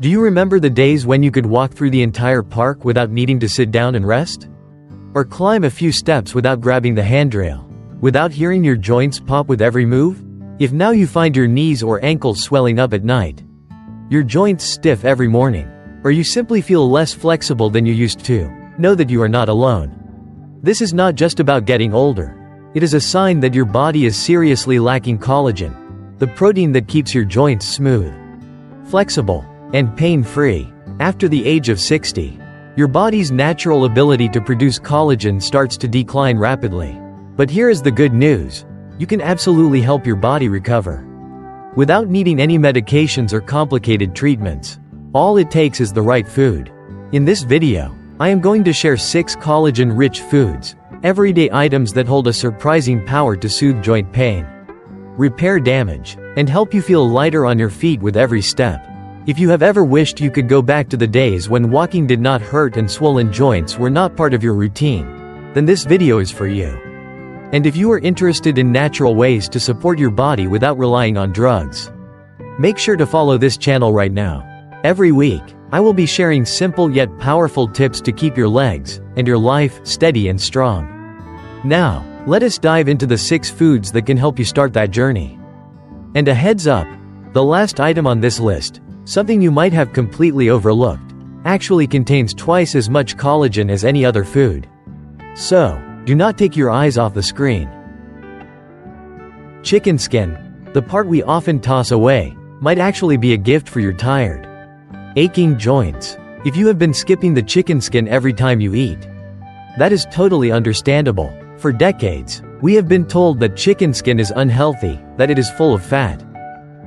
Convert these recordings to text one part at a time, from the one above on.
Do you remember the days when you could walk through the entire park without needing to sit down and rest? Or climb a few steps without grabbing the handrail? Without hearing your joints pop with every move? If now you find your knees or ankles swelling up at night, your joints stiff every morning, or you simply feel less flexible than you used to, know that you are not alone. This is not just about getting older. It is a sign that your body is seriously lacking collagen, the protein that keeps your joints smooth, flexible, and pain-free. After the age of 60, your body's natural ability to produce collagen starts to decline rapidly. But here is the good news. You can absolutely help your body recover without needing any medications or complicated treatments. All it takes is the right food. In this video, I am going to share 6 collagen-rich foods, everyday items that hold a surprising power to soothe joint pain, repair damage, and help you feel lighter on your feet with every step. If you have ever wished you could go back to the days when walking did not hurt and swollen joints were not part of your routine, then this video is for you. And if you are interested in natural ways to support your body without relying on drugs, make sure to follow this channel right now. Every week, I will be sharing simple yet powerful tips to keep your legs and your life steady and strong. Now, let us dive into the 6 foods that can help you start that journey. And a heads up, the last item on this list, something you might have completely overlooked, actually contains twice as much collagen as any other food. So, do not take your eyes off the screen. Chicken skin, the part we often toss away, might actually be a gift for your tired, aching joints. If you have been skipping the chicken skin every time you eat, that is totally understandable. For decades, we have been told that chicken skin is unhealthy, that it is full of fat,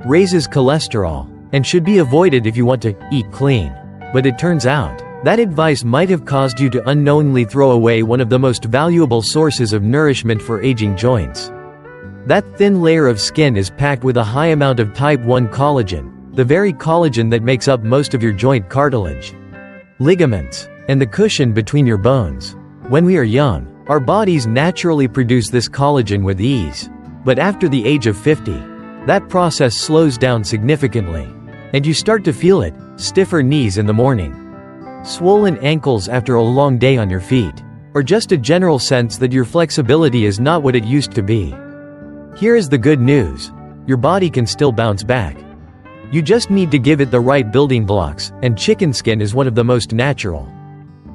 raises cholesterol, and should be avoided if you want to eat clean. But it turns out, that advice might have caused you to unknowingly throw away one of the most valuable sources of nourishment for aging joints. That thin layer of skin is packed with a high amount of type 1 collagen, the very collagen that makes up most of your joint cartilage, ligaments, and the cushion between your bones. When we are young, our bodies naturally produce this collagen with ease. But after the age of 50, that process slows down significantly, and you start to feel it: stiffer knees in the morning, swollen ankles after a long day on your feet, or just a general sense that your flexibility is not what it used to be. Here is the good news. Your body can still bounce back. You just need to give it the right building blocks, and chicken skin is one of the most natural,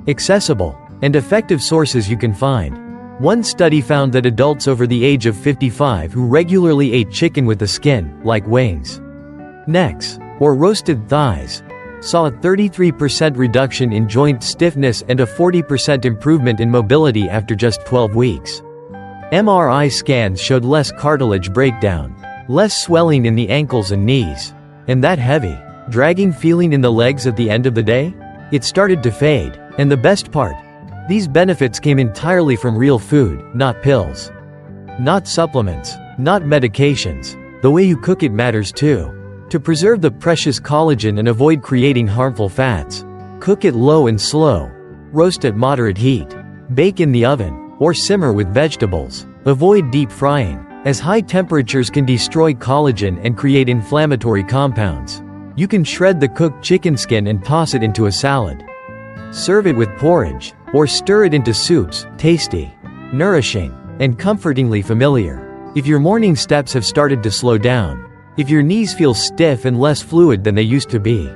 accessible, and effective sources you can find. One study found that adults over the age of 55 who regularly ate chicken with the skin, like wings, necks, or roasted thighs, saw a 33% reduction in joint stiffness and a 40% improvement in mobility after just 12 weeks. MRI scans showed less cartilage breakdown, less swelling in the ankles and knees, and that heavy, dragging feeling in the legs at the end of the day, it started to fade. And the best part? These benefits came entirely from real food, not pills, not supplements, not medications. The way you cook it matters too. To preserve the precious collagen and avoid creating harmful fats, cook it low and slow, roast at moderate heat, bake in the oven, or simmer with vegetables. Avoid deep frying, as high temperatures can destroy collagen and create inflammatory compounds. You can shred the cooked chicken skin and toss it into a salad. Serve it with porridge, or stir it into soups. Tasty, nourishing, and comfortingly familiar. If your morning steps have started to slow down, if your knees feel stiff and less fluid than they used to be,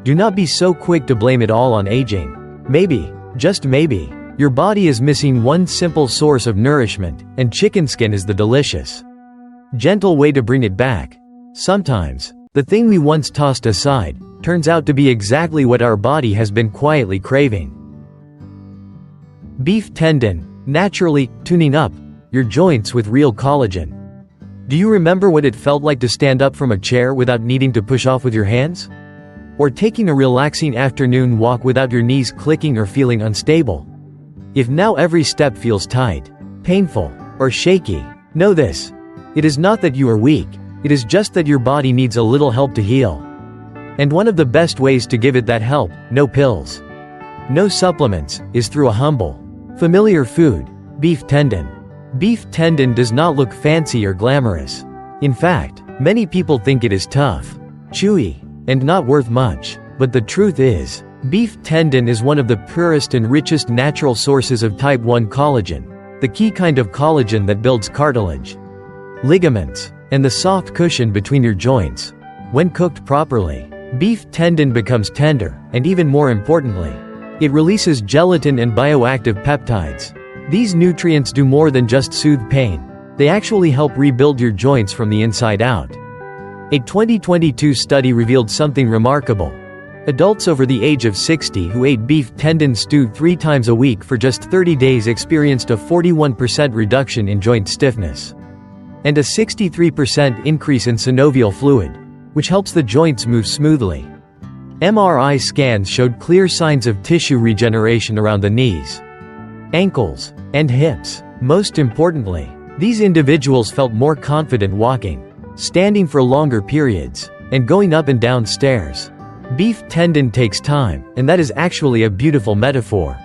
do not be so quick to blame it all on aging. Maybe, just maybe, your body is missing one simple source of nourishment, and chicken skin is the delicious, gentle way to bring it back. Sometimes, the thing we once tossed aside turns out to be exactly what our body has been quietly craving. Beef tendon, naturally tuning up your joints with real collagen. Do you remember what it felt like to stand up from a chair without needing to push off with your hands? Or taking a relaxing afternoon walk without your knees clicking or feeling unstable? If now every step feels tight, painful, or shaky, know this: it is not that you are weak, it is just that your body needs a little help to heal. And one of the best ways to give it that help, no pills, no supplements, is through a humble, familiar food: beef tendon. Beef tendon does not look fancy or glamorous. In fact, many people think it is tough, chewy, and not worth much. But the truth is, beef tendon is one of the purest and richest natural sources of type 1 collagen, the key kind of collagen that builds cartilage, ligaments, and the soft cushion between your joints. When cooked properly, beef tendon becomes tender, and even more importantly, it releases gelatin and bioactive peptides. These nutrients do more than just soothe pain. They actually help rebuild your joints from the inside out. A 2022 study revealed something remarkable. Adults over the age of 60 who ate beef tendon stew 3 times a week for just 30 days experienced a 41% reduction in joint stiffness and a 63% increase in synovial fluid, which helps the joints move smoothly. MRI scans showed clear signs of tissue regeneration around the knees, ankles, and hips. Most importantly, these individuals felt more confident walking, standing for longer periods, and going up and down stairs. Beef tendon takes time, and that is actually a beautiful metaphor.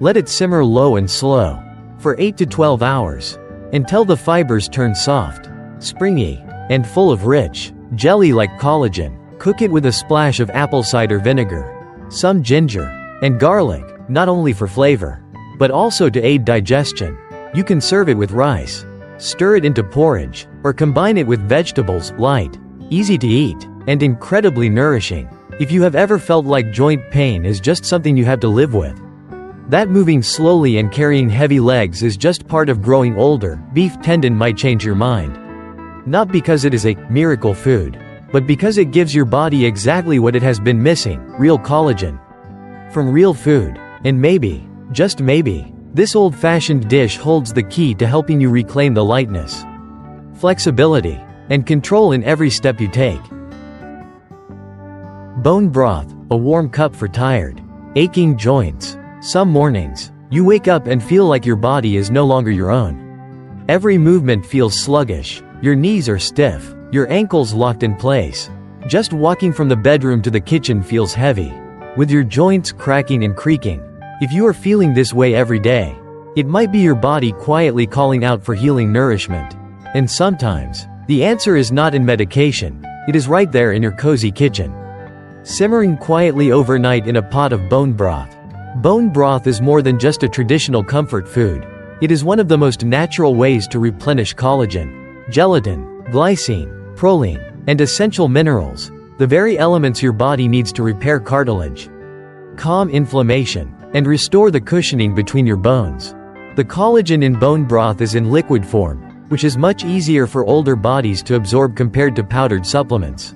Let it simmer low and slow for 8 to 12 hours until the fibers turn soft, springy, and full of rich, jelly-like collagen. Cook it with a splash of apple cider vinegar, some ginger, and garlic, not only for flavor, but also to aid digestion. You can serve it with rice, stir it into porridge, or combine it with vegetables. Light, easy to eat, and incredibly nourishing. If you have ever felt like joint pain is just something you have to live with, that moving slowly and carrying heavy legs is just part of growing older, beef tendon might change your mind. Not because it is a miracle food, but because it gives your body exactly what it has been missing: real collagen from real food. And maybe, just maybe, this old-fashioned dish holds the key to helping you reclaim the lightness, flexibility, and control in every step you take. Bone broth, a warm cup for tired, aching joints. Some mornings, you wake up and feel like your body is no longer your own. Every movement feels sluggish, your knees are stiff, your ankles locked in place. Just walking from the bedroom to the kitchen feels heavy, with your joints cracking and creaking. If you are feeling this way every day, it might be your body quietly calling out for healing nourishment. And sometimes, the answer is not in medication, it is right there in your cozy kitchen, simmering quietly overnight in a pot of bone broth. Bone broth is more than just a traditional comfort food. It is one of the most natural ways to replenish collagen, gelatin, glycine, proline, and essential minerals, the very elements your body needs to repair cartilage, calm inflammation, and restore the cushioning between your bones. The collagen in bone broth is in liquid form, which is much easier for older bodies to absorb compared to powdered supplements.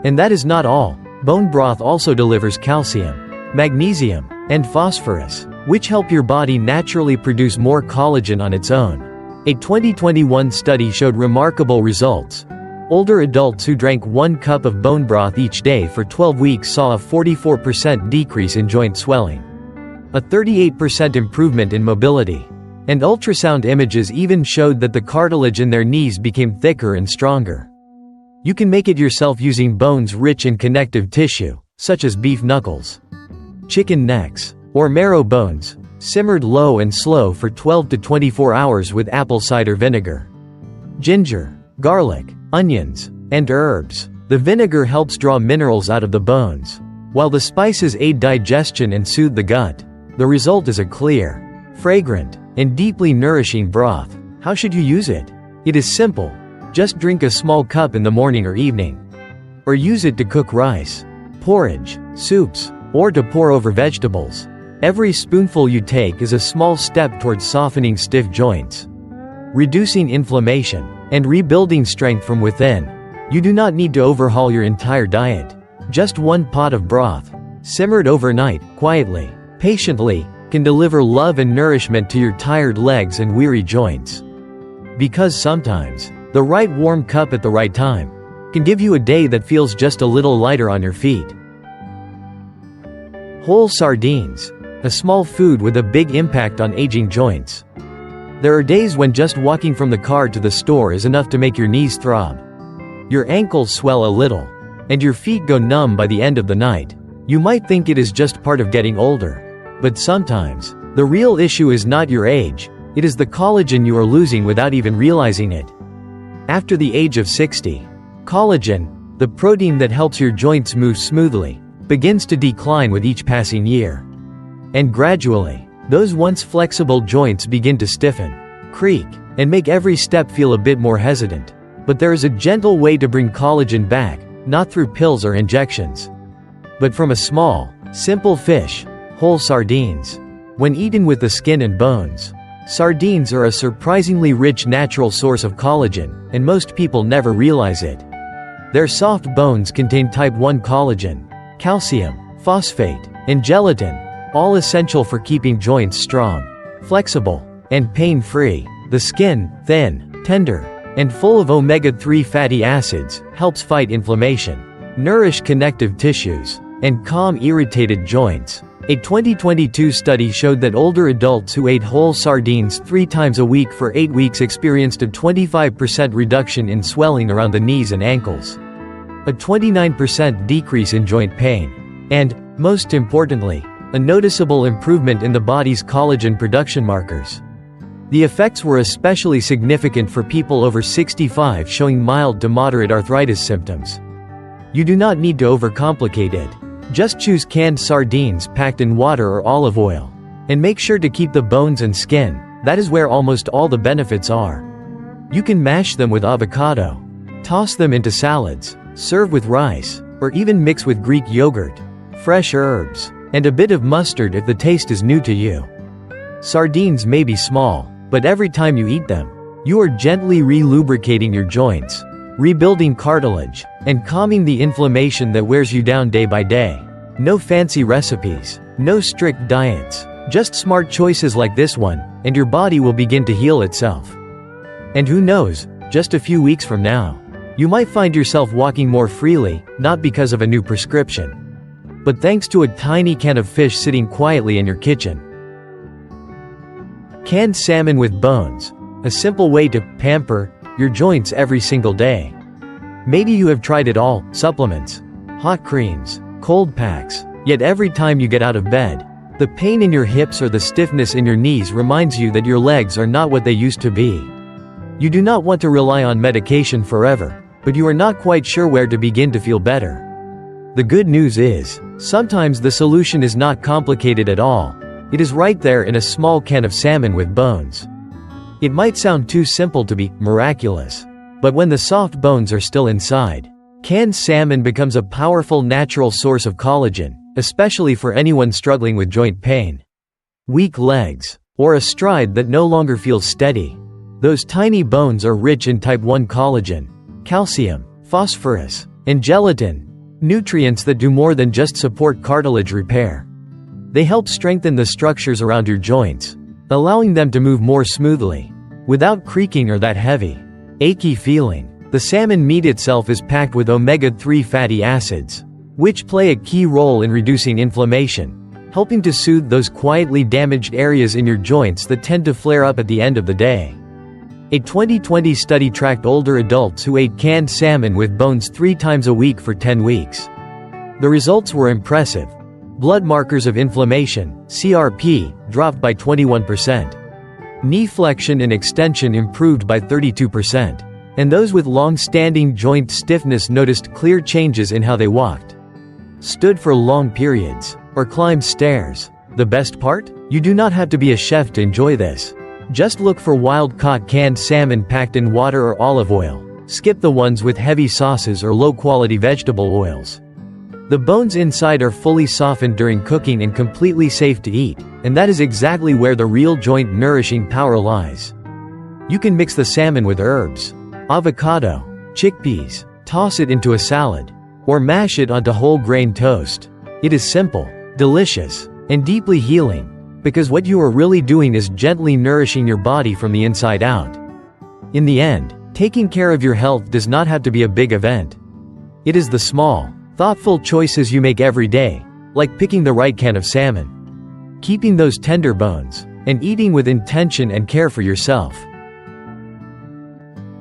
And that is not all. Bone broth also delivers calcium, magnesium, and phosphorus, which help your body naturally produce more collagen on its own. A 2021 study showed remarkable results. Older adults who drank 1 cup of bone broth each day for 12 weeks saw a 44% decrease in joint swelling, a 38% improvement in mobility, and ultrasound images even showed that the cartilage in their knees became thicker and stronger. You can make it yourself using bones rich in connective tissue, such as beef knuckles, chicken necks, or marrow bones, simmered low and slow for 12 to 24 hours with apple cider vinegar, ginger, garlic, onions, and herbs. The vinegar helps draw minerals out of the bones, while the spices aid digestion and soothe the gut. The result is a clear, fragrant, and deeply nourishing broth. How should you use it? It is simple. Just drink a small cup in the morning or evening. Or use it to cook rice, porridge, soups, or to pour over vegetables. Every spoonful you take is a small step towards softening stiff joints, reducing inflammation, and rebuilding strength from within. You do not need to overhaul your entire diet. Just 1 pot of broth, simmered overnight, quietly, patiently, can deliver love and nourishment to your tired legs and weary joints. Because sometimes, the right warm cup at the right time can give you a day that feels just a little lighter on your feet. Whole sardines, a small food with a big impact on aging joints. There are days when just walking from the car to the store is enough to make your knees throb, your ankles swell a little, and your feet go numb by the end of the night. You might think it is just part of getting older, but sometimes, the real issue is not your age, it is the collagen you are losing without even realizing it. After the age of 60, collagen, the protein that helps your joints move smoothly, begins to decline with each passing year. And gradually, those once flexible joints begin to stiffen, creak, and make every step feel a bit more hesitant. But there is a gentle way to bring collagen back, not through pills or injections, but from a small, simple fish, whole sardines. When eaten with the skin and bones, sardines are a surprisingly rich natural source of collagen, and most people never realize it. Their soft bones contain type 1 collagen, calcium, phosphate, and gelatin, all essential for keeping joints strong, flexible, and pain-free. The skin, thin, tender, and full of omega-3 fatty acids, helps fight inflammation, nourish connective tissues, and calm irritated joints. A 2022 study showed that older adults who ate whole sardines 3 times a week for 8 weeks experienced a 25% reduction in swelling around the knees and ankles, a 29% decrease in joint pain, and, most importantly, a noticeable improvement in the body's collagen production markers. The effects were especially significant for people over 65 showing mild to moderate arthritis symptoms. You do not need to overcomplicate it. Just choose canned sardines packed in water or olive oil. And make sure to keep the bones and skin, that is where almost all the benefits are. You can mash them with avocado, toss them into salads, serve with rice, or even mix with Greek yogurt, fresh herbs, and a bit of mustard if the taste is new to you. Sardines may be small, but every time you eat them, you are gently re-lubricating your joints, rebuilding cartilage, and calming the inflammation that wears you down day by day. No fancy recipes, no strict diets, just smart choices like this one, and your body will begin to heal itself. And who knows, just a few weeks from now, you might find yourself walking more freely, not because of a new prescription, but thanks to a tiny can of fish sitting quietly in your kitchen. Canned salmon with bones, a simple way to pamper your joints every single day. Maybe you have tried it all: supplements, hot creams, cold packs, yet every time you get out of bed, the pain in your hips or the stiffness in your knees reminds you that your legs are not what they used to be. You do not want to rely on medication forever, but you are not quite sure where to begin to feel better. The good news is, sometimes the solution is not complicated at all. It is right there in a small can of salmon with bones. It might sound too simple to be miraculous, but when the soft bones are still inside, canned salmon becomes a powerful natural source of collagen, especially for anyone struggling with joint pain, weak legs, or a stride that no longer feels steady. Those tiny bones are rich in type 1 collagen, calcium, phosphorus, and gelatin, nutrients that do more than just support cartilage repair. They help strengthen the structures around your joints, allowing them to move more smoothly, without creaking or that heavy, achy feeling. The salmon meat itself is packed with omega-3 fatty acids, which play a key role in reducing inflammation, helping to soothe those quietly damaged areas in your joints that tend to flare up at the end of the day. A 2020 study tracked older adults who ate canned salmon with bones 3 times a week for 10 weeks. The results were impressive. Blood markers of inflammation, CRP, dropped by 21%. Knee flexion and extension improved by 32%. And those with long-standing joint stiffness noticed clear changes in how they walked, stood for long periods, or climbed stairs. The best part? You do not have to be a chef to enjoy this. Just look for wild-caught canned salmon packed in water or olive oil. Skip the ones with heavy sauces or low-quality vegetable oils. The bones inside are fully softened during cooking and completely safe to eat, and that is exactly where the real joint-nourishing power lies. You can mix the salmon with herbs, avocado, chickpeas, toss it into a salad, or mash it onto whole grain toast. It is simple, delicious, and deeply healing, because what you are really doing is gently nourishing your body from the inside out. In the end, taking care of your health does not have to be a big event. It is the small, thoughtful choices you make every day, like picking the right can of salmon, keeping those tender bones, and eating with intention and care for yourself.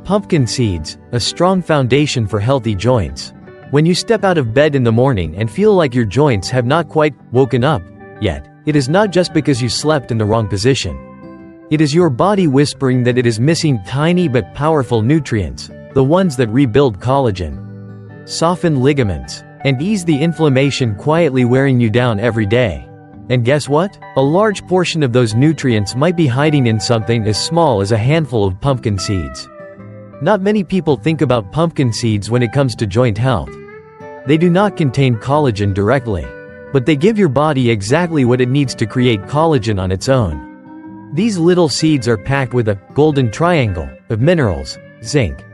Pumpkin seeds, a strong foundation for healthy joints. When you step out of bed in the morning and feel like your joints have not quite woken up yet, it is not just because you slept in the wrong position. It is your body whispering that it is missing tiny but powerful nutrients, the ones that rebuild collagen, soften ligaments, and ease the inflammation quietly wearing you down every day. And guess what? A large portion of those nutrients might be hiding in something as small as a handful of pumpkin seeds. Not many people think about pumpkin seeds when it comes to joint health. They do not contain collagen directly, but they give your body exactly what it needs to create collagen on its own. These little seeds are packed with a golden triangle of minerals: zinc,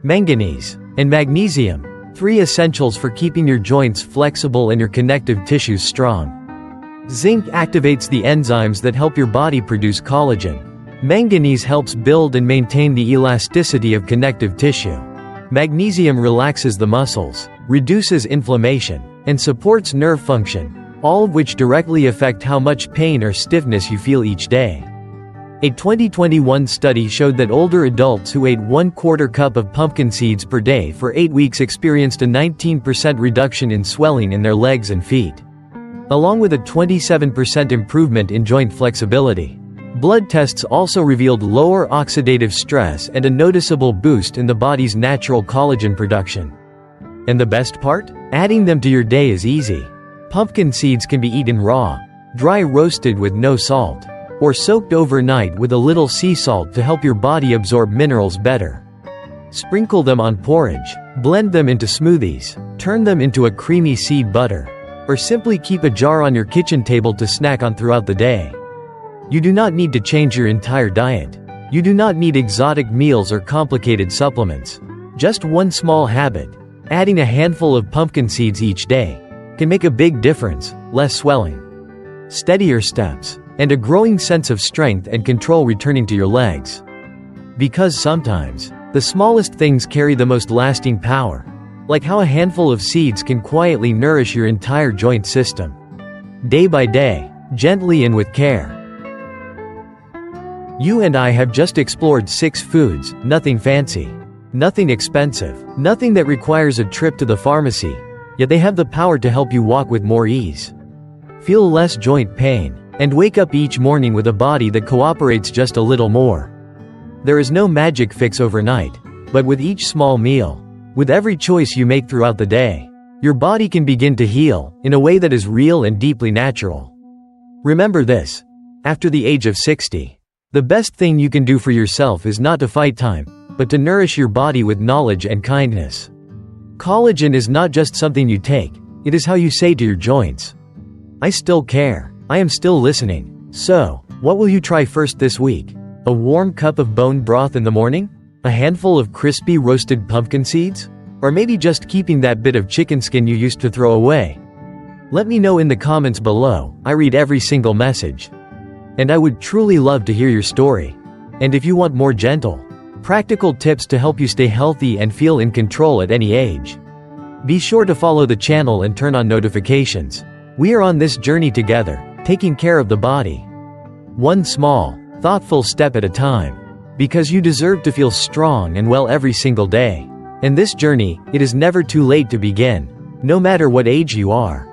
manganese, and magnesium, 3 essentials for keeping your joints flexible and your connective tissues strong. Zinc activates the enzymes that help your body produce collagen. Manganese helps build and maintain the elasticity of connective tissue. Magnesium relaxes the muscles, reduces inflammation, and supports nerve function, all of which directly affect how much pain or stiffness you feel each day. A 2021 study showed that older adults who ate 1/4 cup of pumpkin seeds per day for 8 weeks experienced a 19% reduction in swelling in their legs and feet, along with a 27% improvement in joint flexibility. Blood tests also revealed lower oxidative stress and a noticeable boost in the body's natural collagen production. And the best part? Adding them to your day is easy. Pumpkin seeds can be eaten raw, dry roasted with no salt, or soaked overnight with a little sea salt to help your body absorb minerals better. Sprinkle them on porridge, blend them into smoothies, turn them into a creamy seed butter, or simply keep a jar on your kitchen table to snack on throughout the day. You do not need to change your entire diet. You do not need exotic meals or complicated supplements. Just one small habit, adding a handful of pumpkin seeds each day, can make a big difference: less swelling, steadier steps, and a growing sense of strength and control returning to your legs. Because sometimes, the smallest things carry the most lasting power, like how a handful of seeds can quietly nourish your entire joint system. Day by day, gently and with care. You and I have just explored 6 foods, nothing fancy, nothing expensive, nothing that requires a trip to the pharmacy, yet they have the power to help you walk with more ease, feel less joint pain, and wake up each morning with a body that cooperates just a little more. There is no magic fix overnight, but with each small meal, with every choice you make throughout the day, your body can begin to heal in a way that is real and deeply natural. Remember this: after the age of 60, the best thing you can do for yourself is not to fight time, but to nourish your body with knowledge and kindness. Collagen is not just something you take, it is how you say to your joints, "I still care. I am still listening." So, what will you try first this week? A warm cup of bone broth in the morning? A handful of crispy roasted pumpkin seeds? Or maybe just keeping that bit of chicken skin you used to throw away? Let me know in the comments below. I read every single message, and I would truly love to hear your story. And if you want more gentle, practical tips to help you stay healthy and feel in control at any age, be sure to follow the channel and turn on notifications. We are on this journey together, taking care of the body, one small, thoughtful step at a time, because you deserve to feel strong and well every single day. In this journey, it is never too late to begin, no matter what age you are.